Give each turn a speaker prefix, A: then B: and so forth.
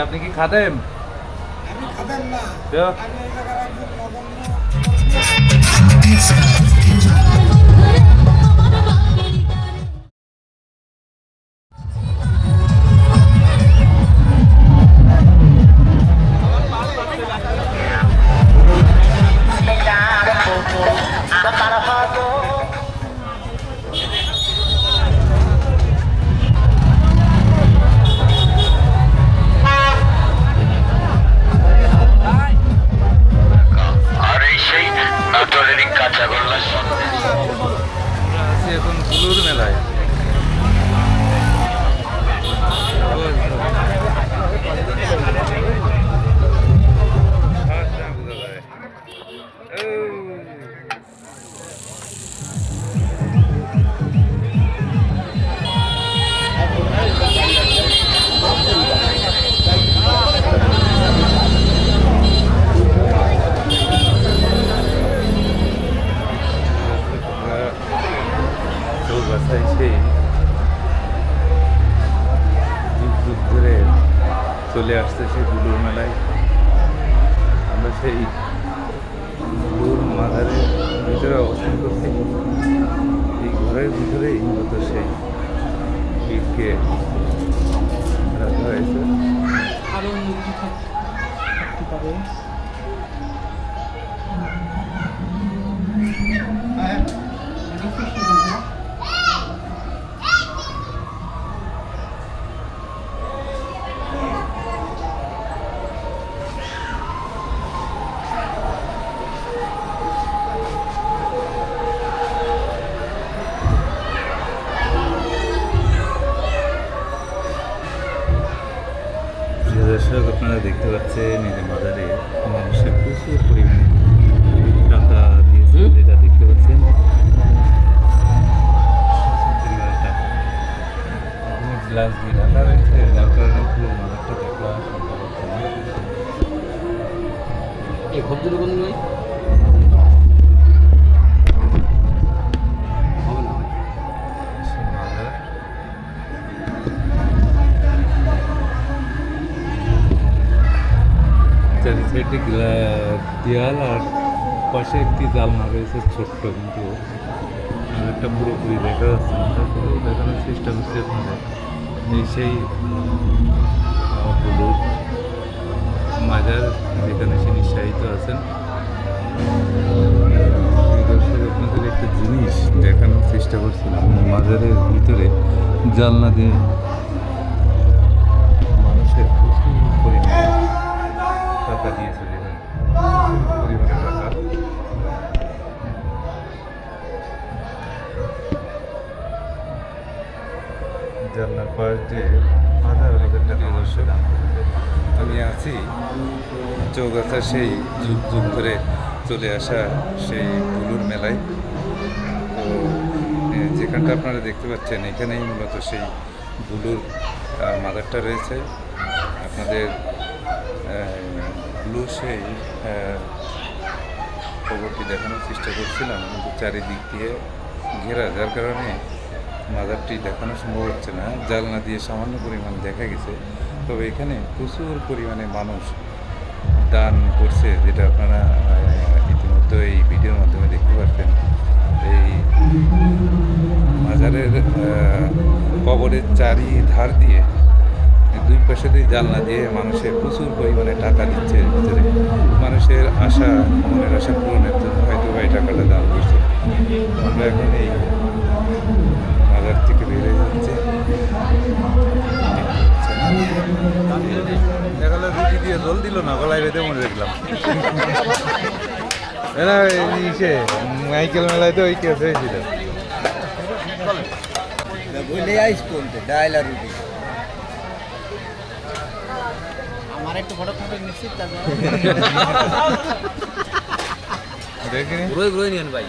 A: আপনি কি খাদেম?
B: আমি খাদেম না,
A: তো
B: আমি এই জায়গার একজন নগণ্য।
A: আমরা আছি এখন বুলুর মেলায়। চৌগাছায় সেই যুগ যুগ ধরে চলে আসছে সেই বুলুর মেলায়। আমরা সেই বুলুর মাজারের ভিতরে অবস্থান করছি। এই ঘরের ভিতরেই মূলত সেই পীরকে রাখা হয়েছে।
B: আরো মুরগি থাকতে পারে।
A: দর্শক, আপনারা দেখতে পাচ্ছেন এই যে মাজারে মানুষের প্রচুর পরিমাণে টাকা দিয়েছে, যেটা দেখতে পাচ্ছেন গ্লাস দিয়ে ঢাকা রয়েছে, যার কারণে পুরো মাজারটা দেখা সম্ভব হচ্ছে না।
C: এই খবরের কোনো নয় হবে না
A: সেই মাজার চারি সাইডে দেয়াল আর পাশে একটি জালনা রয়েছে ছোট্ট, কিন্তু একটা পুরোপুরি দেখা যাচ্ছে না। তারপরে দেখানোর চেষ্টা করছি আপনাদের। এই সেই বুলুর মাজার, যেখানে সে নিঃসাহিত আছেন। দর্শক, আপনাদের একটা জিনিস দেখানোর চেষ্টা করছিলাম। মাজারের ভিতরে জানলা দিয়ে মানুষের প্রচুর পরিমাণে টাকা দিয়েছে, যেখানে প্রচুর পরিমাণে টাকা। জানলার পাশ দিয়ে হাজার হাজার টাকা। দর্শক, আমি আছি চৌগাছার সেই যুগ যুগ ধরে চলে আসা সেই বুলুর মেলায়। তো যেখানটা আপনারা দেখতে পাচ্ছেন, এখানেই মূলত সেই বুলুর মাজারটা রয়েছে। আপনাদের বুলুর সেই খবরটি দেখানোর চেষ্টা করছিলাম, কিন্তু চারিদিক দিয়ে ঘেরা, যার কারণে মাজারটি দেখানো সম্ভব হচ্ছে না। জানলা দিয়ে সামান্য পরিমাণ দেখা গেছে। তবে এখানে প্রচুর পরিমাণে মানুষ দান করছে, যেটা আপনারা ইতিমধ্যে এই ভিডিওর মাধ্যমে দেখতে পাচ্ছেন। এই মাজারের কবরের চারি ধার দিয়ে দুই পাশে দুই জানলা দিয়ে মানুষের প্রচুর পরিমাণে টাকা দিচ্ছে। ভিতরে মানুষের আশা, মনের আশা পূরণের জন্য হয়তো এই টাকাটা দান করছে। আমরা এখন এই মাজার থেকে বেরিয়ে যাচ্ছে। দেখালো রুটি দিয়ে জল দিল না, গলায় বেঁধে মনে দেখলাম। এরা ইসে মাইকেল মেলায় তো ওই কেস হয়েছিল।
C: বলে আইস কোনতে ডাইল আর রুটি আমার একটু ফটো ফটো নিশ্চিত তারপর
A: দেখিনি
C: রই রই নিন ভাই।